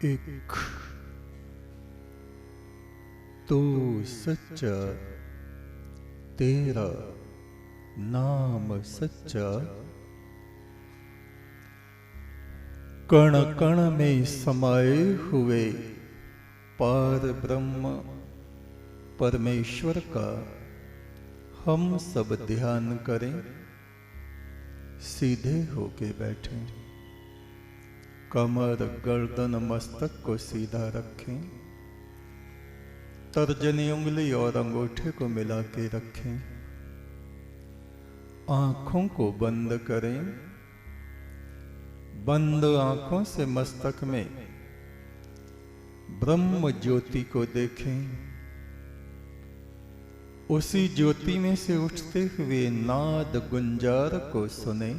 एक तू सच्चा, तेरा नाम सच्चा, कण कण में समाये हुए पार ब्रह्म परमेश्वर का हम सब ध्यान करें। सीधे होके बैठें, कमर गर्दन मस्तक को सीधा रखें, तर्जनी उंगली और अंगूठे को मिला के रखें, आंखों को बंद करें। बंद आंखों से मस्तक में ब्रह्म ज्योति को देखें। उसी ज्योति में से उठते हुए नाद गुंजार को सुने।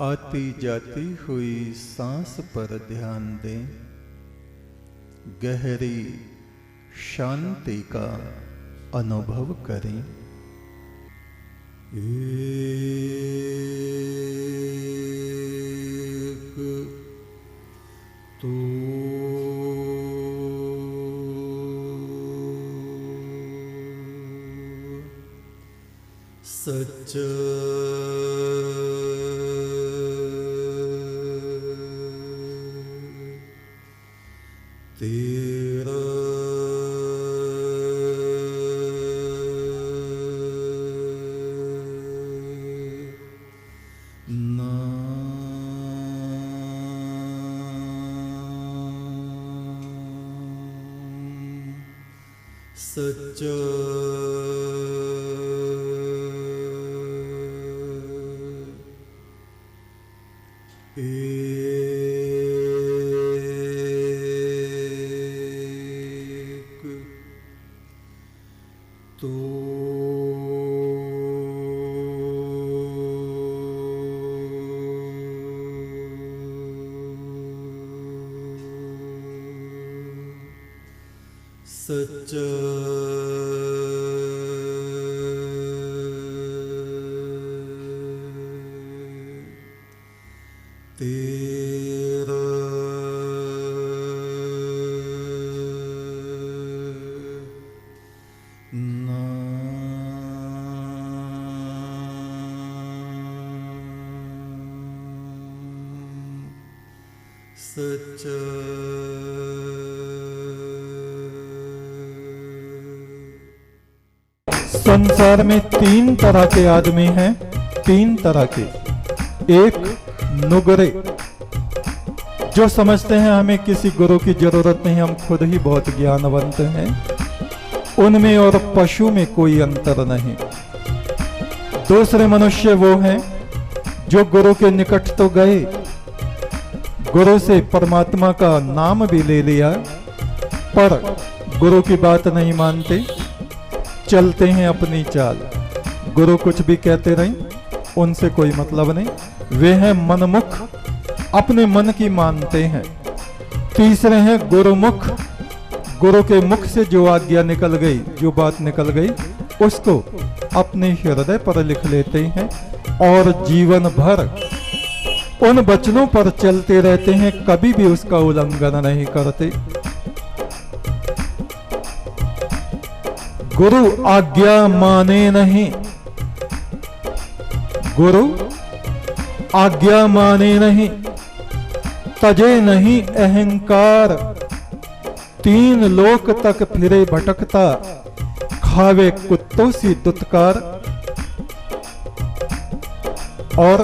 आती जाती हुई सांस पर ध्यान दें। गहरी शांति का अनुभव करें। एक तो सच्चा, तेरा नाम सच्चा, एक तो सच्चा, तेरा नाम सच्चा। संसार में तीन तरह के आदमी हैं, तीन तरह के। एक नुगरे, जो समझते हैं हमें किसी गुरु की जरूरत नहीं, हम खुद ही बहुत ज्ञानवंत हैं। उनमें और पशु में कोई अंतर नहीं। दूसरे मनुष्य वो हैं जो गुरु के निकट तो गए, गुरु से परमात्मा का नाम भी ले लिया, पर गुरु की बात नहीं मानते, चलते हैं अपनी चाल। गुरु कुछ भी कहते रहे, उनसे कोई मतलब नहीं। वे हैं मनमुख, अपने मन की मानते हैं। तीसरे हैं गुरुमुख, गुरु के मुख से जो आज्ञा निकल गई, जो बात निकल गई, उसको अपने हृदय पर लिख लेते हैं और जीवन भर उन वचनों पर चलते रहते हैं, कभी भी उसका उल्लंघन नहीं करते। गुरु आज्ञा माने नहीं, गुरु आज्ञा माने नहीं, तजे नहीं अहंकार, तीन लोक तक फिरे भटकता, खावे कुत्तों सी दुत्कार। और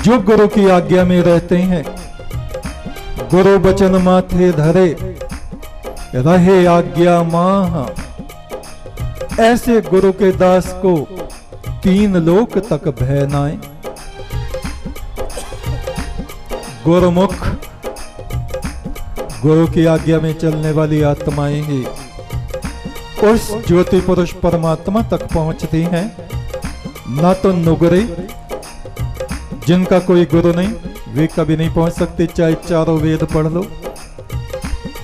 जो गुरु की आज्ञा में रहते हैं, गुरु वचन माथे धरे, रहे आज्ञा माह, ऐसे गुरु के दास को तीन लोक तक भय नाए। गुरुमुख, गुरु की आज्ञा में चलने वाली आत्माएं ही उस ज्योति पुरुष परमात्मा तक पहुंचती हैं। ना तो नुगरे, जिनका कोई गुरु नहीं, वे कभी नहीं पहुंच सकते, चाहे चारों वेद पढ़ लो,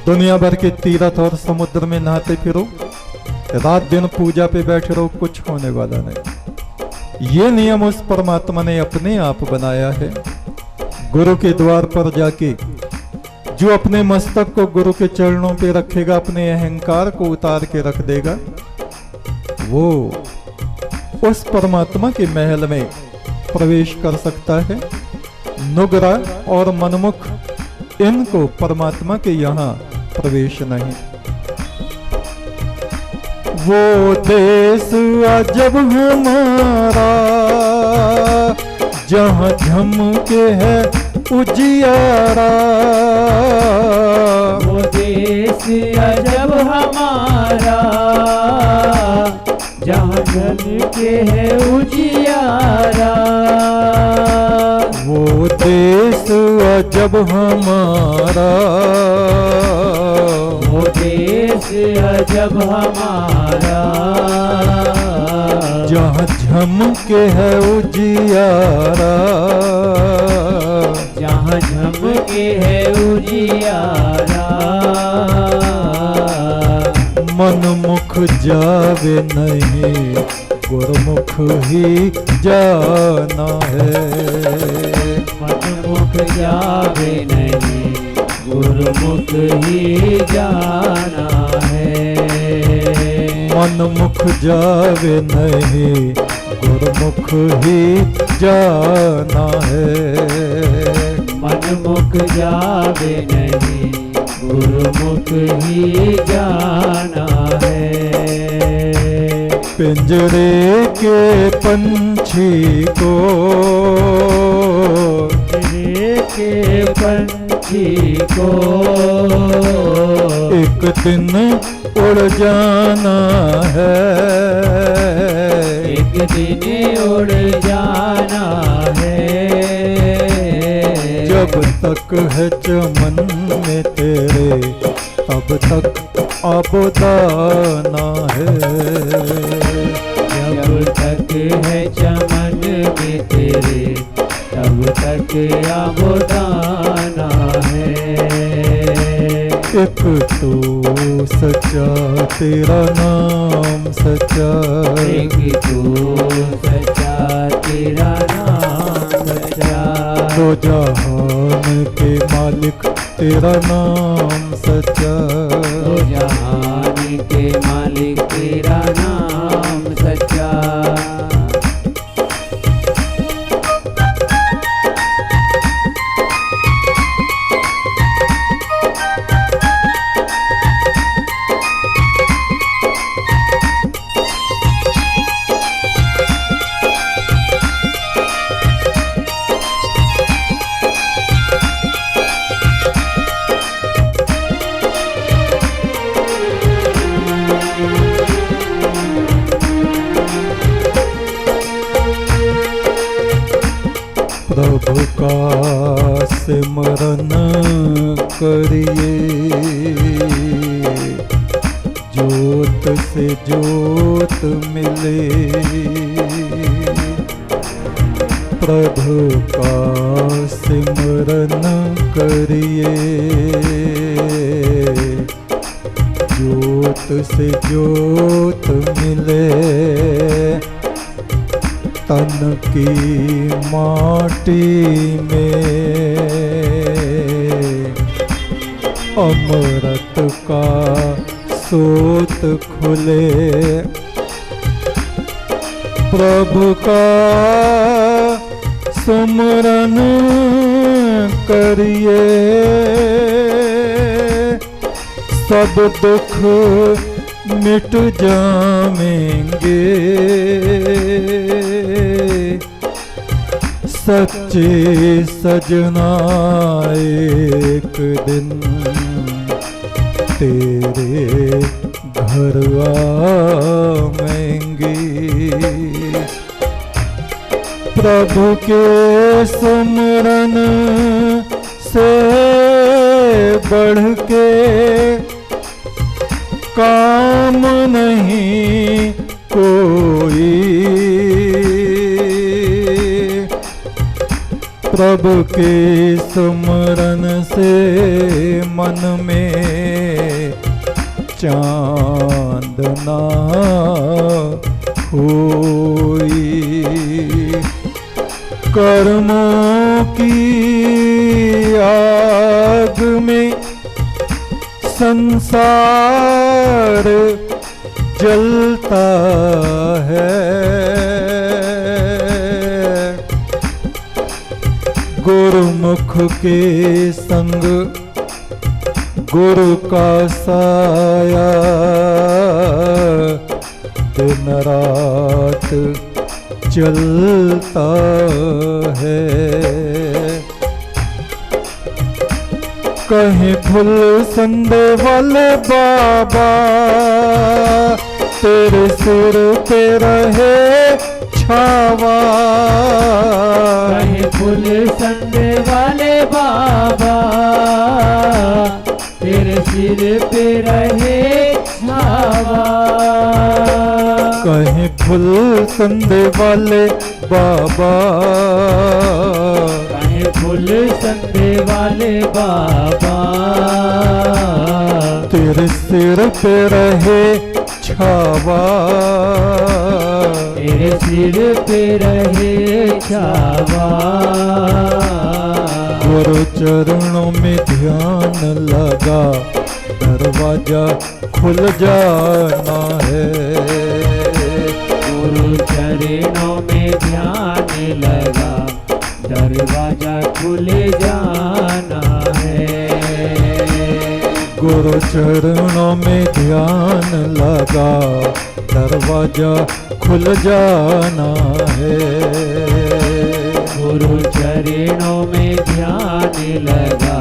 दुनिया भर के तीर्थ और समुद्र में नहाते फिरो, रात दिन पूजा पे बैठे रहो, कुछ होने वाला नहीं। ये नियम उस परमात्मा ने अपने आप बनाया है। गुरु के द्वार पर जाके जो अपने मस्तक को गुरु के चरणों पे रखेगा, अपने अहंकार को उतार के रख देगा, वो उस परमात्मा के महल में प्रवेश कर सकता है। नुगरा और मनमुख, इनको परमात्मा के यहाँ प्रवेश नहीं। वो देश अजब हमारा जहाँ झमके है उजियारा, वो देश अजब हमारा जहाँ झमके है उजियारा, वो देश अजब हमारा, वो देश अजब हमारा जहाँ झमके है उजियारा, जहाँ झमके है उजियारा, मन मुख जावे नहीं गुरमुख ही जाना है, मन मुख जावे नहीं गुरुमुख ही जाना है, मन मुख जावे नहीं गुरमुख ही जाना है, मन मुख जावे नहीं गुरुमुख ही जाना है। पिंजरे के पंछी को, पिंजरे के पंछी को एक दिन उड़ जाना है, एक दिन उड़ जाना है, जब तक है चमन में तेरे तब तक आबोदाना है, जब तक है चमन में तेरे तब तक आबोदाना है। एक तो सच्चा तेरा नाम सच्चा, एक तो सच्चा तेरा नाम सच्चा, दो जहान के मालिक तेरा नाम सच्चा, दो जहान के मालिक तेरा नाम सच्चा। प्रभु का सिमरन करिए, ज्योत से ज्योत मिले, प्रभु का सिमरन करिए, ज्योत से ज्योत मिले, तन की माटी में अमृत का सोत खुले, प्रभु का सुमरन करिए, सब दुख मिट जाएंगे, सच्चे सजना एक दिन तेरे घर आएंगे, प्रभु के सुमरन से बढ़ के काम नहीं कोई, प्रभु के सुमरन से मन में चांद ना होई, कर्मों की आग में संसार जलता है। गुरुमुख के संग गुरु का साया दिन रात चलता है। कहीं फुल संदे वाले बाबा तेरे सिर पे रहे छावा। कहीं फूल संदे वाले बाबा तेरे सिर पे रहे छावा। कहीं फुल संदे वाले बाबा कहीं फूल संदे वाले बाबा तेरे सिर पे रहे छावा। तेरे सिर पे रहे छावा। गुरु चरणों में ध्यान लगा दरवाजा खुल जाना है। गुरु चरणों में ध्यान लगा दरवाजा खुल जाना है। गुरु चरणों में ध्यान लगा दरवाजा खुल जाना है। गुरु चरणों में ध्यान लगा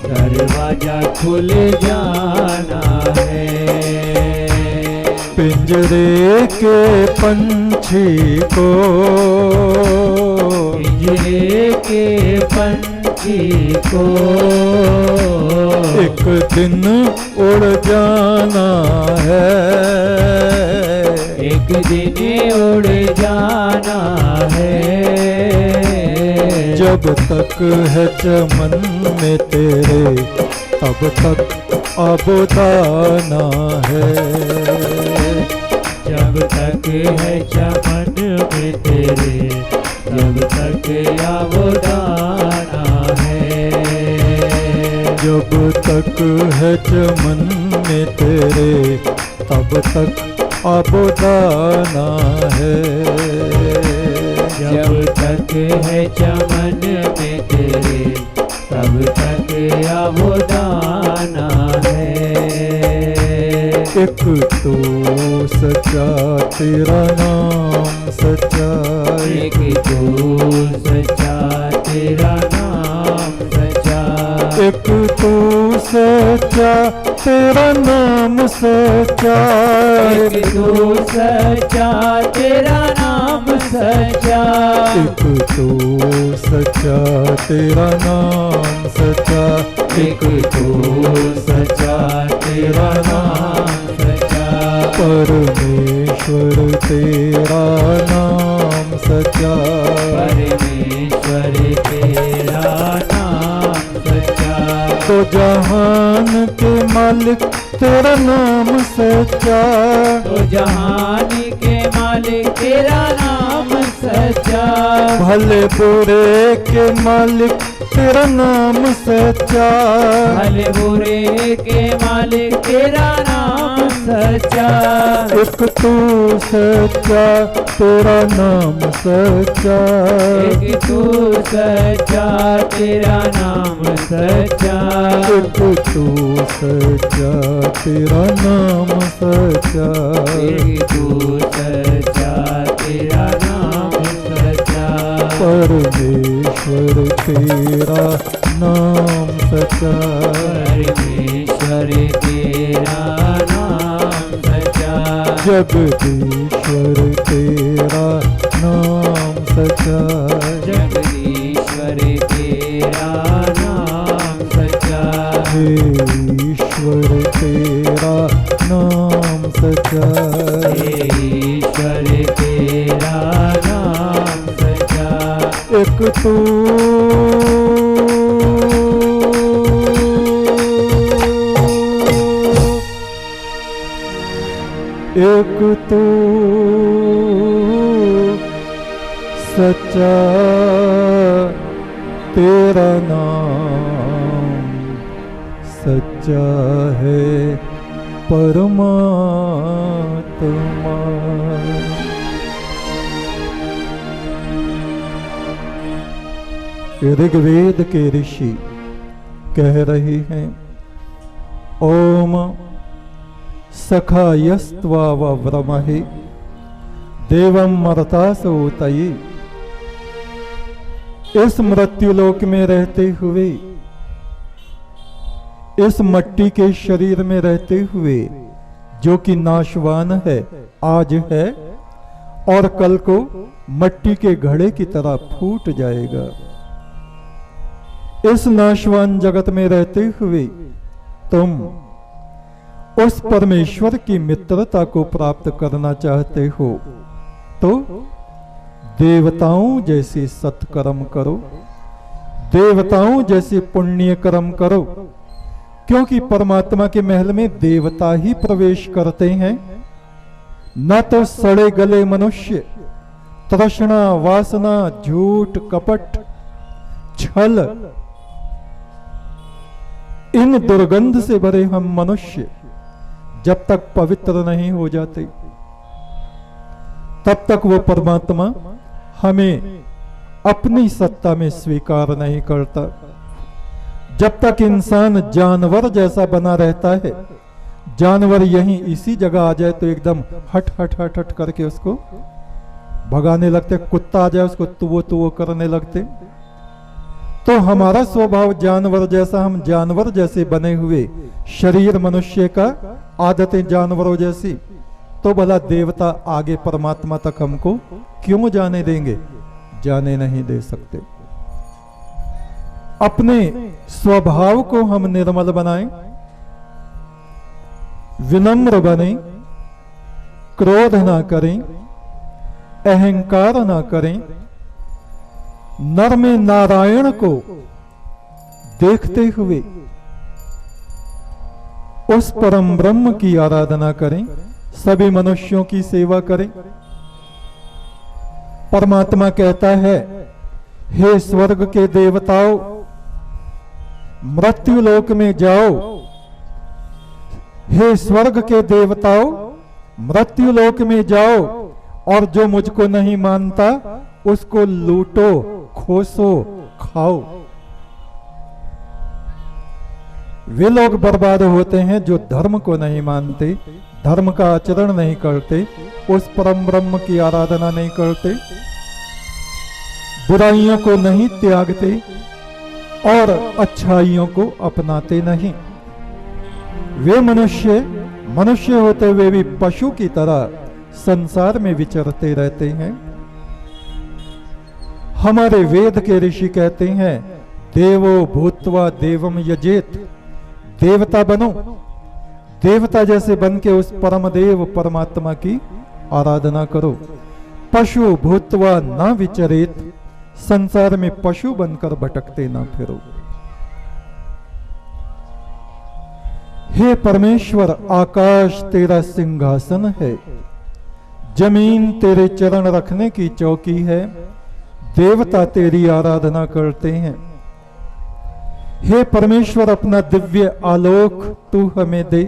दरवाजा खुल जाना है। पिंजरे के पंछी को पिंजरे के पंछी को एक दिन उड़ जाना है। एक दिन उड़ जाना है। जब तक है चमन में तेरे तब तक आबोदाना है। जब तक है चमन में तेरे जब तक आबोदाना है। जब तक है चमन में तेरे तब तक आबोदाना है। जब तक है चमन में तेरे तब तक आबोदाना है। एक तो सच्चा तेरा नाम सच्चा। एक तो सच्चा तेरा नाम सच्चा। एक तो सच्चा तेरा नाम सच्चा। एक तो सच्चा तेरा नाम सच्चा। एक तो सच्चा तेरा नाम सच्चा। एक तो सच्चा तेरा नाम सच्चा। परमेश्वर तेरा नाम सच्चा। परमेश्वर तेरा नाम सच्चा। तो जहान के मालिक तेरा नाम सच्चा। तो जहान के मालिक तेरा नाम सच्चा। भले बुरे के मालिक तेरा नाम सच्चा। भले बुरे के मालिक तेरा नाम सच्चा। एक तू सच्चा तेरा नाम सच्चा। एक तू सच्चा तेरा नाम सच्चा। एक तू सच्चा तेरा नाम सच्चा। एक तू सच्चा तेरा नाम सच्चा। परमेश्वर तेरा नाम सच्चा। परमेश्वर तेरा नाम सच्चा। जगदीश्वर तेरा नाम सच्चा। जगदीश्वर तेरा नाम सच्चा। हे ईश्वर तेरा नाम सच्चा। हे ईश्वर तेरा नाम सच्चा। एक तू एक तू सच्चा तेरा नाम सच्चा है परमात्मा। ऋग्वेद के ऋषि कह रहे हैं, ओम सखायस्त्वावव्रमहे देवं मर्तासोतये। इस मृत्युलोक में रहते हुए, इस मट्टी के शरीर में रहते हुए, जो कि नाशवान है, आज है और कल को मट्टी के घड़े की तरह फूट जाएगा। इस नाशवान जगत में रहते हुए तुम उस परमेश्वर की मित्रता को प्राप्त करना चाहते हो तो देवताओं जैसे सत्कर्म करो, देवताओं जैसे पुण्य कर्म करो, क्योंकि परमात्मा के महल में देवता ही प्रवेश करते हैं, न तो सड़े गले मनुष्य। तृष्णा, वासना, झूठ, कपट, छल, इन दुर्गंध से भरे हम मनुष्य जब तक पवित्र नहीं हो जाते तब तक वो परमात्मा हमें अपनी सत्ता में स्वीकार नहीं करता। जब तक इंसान जानवर जैसा बना रहता है, जानवर यहीं इसी जगह आ जाए तो एकदम हट हट हट हट करके उसको भगाने लगते, कुत्ता आ जाए उसको तुवो करने लगते। तो हमारा स्वभाव जानवर जैसा, हम जानवर जैसे बने हुए, शरीर मनुष्य का, आदतें जानवरों जैसी, तो भला देवता आगे परमात्मा तक हमको क्यों जाने देंगे? जाने नहीं दे सकते। अपने स्वभाव को हम निर्मल बनाएं, विनम्र बने, क्रोध ना करें, अहंकार ना करें, नर में नारायण को देखते हुए उस परम ब्रह्म की आराधना करें, सभी मनुष्यों की सेवा करें। परमात्मा कहता है, हे स्वर्ग के देवताओं, मृत्यु लोक में जाओ। हे स्वर्ग के देवताओं, मृत्यु लोक में जाओ और जो मुझको नहीं मानता उसको लूटो, खोसो, खाओ। वे लोग बर्बाद होते हैं जो धर्म को नहीं मानते, धर्म का आचरण नहीं करते, उस परम ब्रह्म की आराधना नहीं करते, बुराइयों को नहीं त्यागते और अच्छाइयों को अपनाते नहीं। वे मनुष्य होते हुए भी पशु की तरह संसार में विचरते रहते हैं। हमारे वेद के ऋषि कहते हैं, देवो भूत्वा देवम यजेत। देवता बनो, देवता जैसे बन के उस परम देव परमात्मा की आराधना करो। पशु भूत्वा ना विचरेत, संसार में पशु बनकर भटकते ना फिरो। हे परमेश्वर, आकाश तेरा सिंहासन है, जमीन तेरे चरण रखने की चौकी है, देवता तेरी आराधना करते हैं। हे परमेश्वर, अपना दिव्य आलोक तू हमें दे।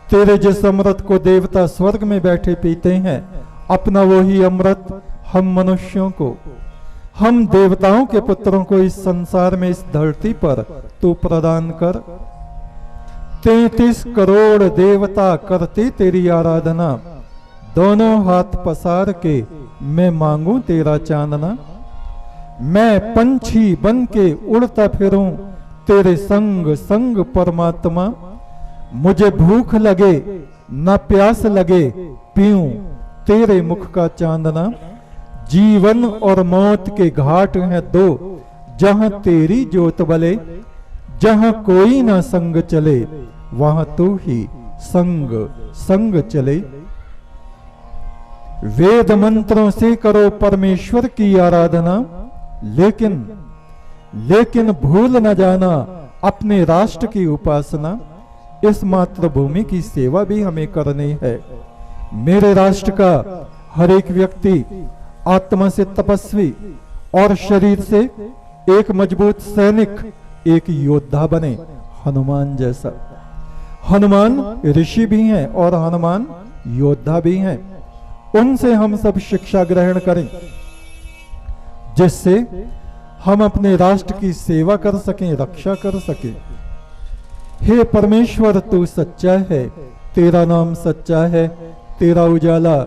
तेरे जिस अमृत को देवता स्वर्ग में बैठे पीते हैं, अपना वही अमृत हम मनुष्यों को, हम देवताओं के पुत्रों को इस संसार में, इस धरती पर तू प्रदान कर। 33 करोड़ देवता करते तेरी आराधना, दोनों हाथ पसार के मैं मांगू तेरा चांदना। मैं पंछी बन के उड़ता फिरूं तेरे संग संग परमात्मा। मुझे भूख लगे न प्यास लगे, पीऊं तेरे मुख का चांदना। जीवन और मौत के घाट हैं दो, जहां तेरी जोत बले, जहां कोई ना संग चले, वहां तू ही संग संग चले। वेद मंत्रों से करो परमेश्वर की आराधना, लेकिन भूल न जाना अपने राष्ट्र की उपासना। इस मातृभूमि की सेवा भी हमें करनी है। मेरे राष्ट्र का हर एक व्यक्ति आत्मा से तपस्वी और शरीर से एक मजबूत सैनिक, एक योद्धा बने, हनुमान जैसा। हनुमान ऋषि भी हैं और हनुमान योद्धा भी हैं। उनसे हम सब शिक्षा ग्रहण करें, जिससे हम अपने राष्ट्र की सेवा कर सकें, रक्षा कर सकें। हे परमेश्वर, तू सच्चा है, तेरा नाम सच्चा है, तेरा उजाला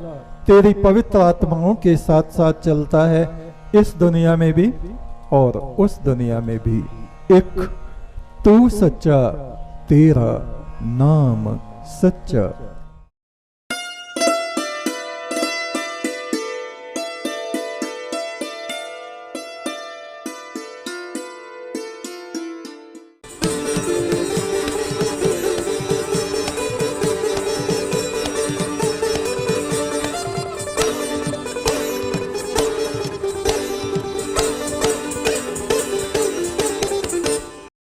तेरी पवित्र आत्माओं के साथ साथ चलता है, इस दुनिया में भी और उस दुनिया में भी। एक तू सच्चा, तेरा नाम सच्चा।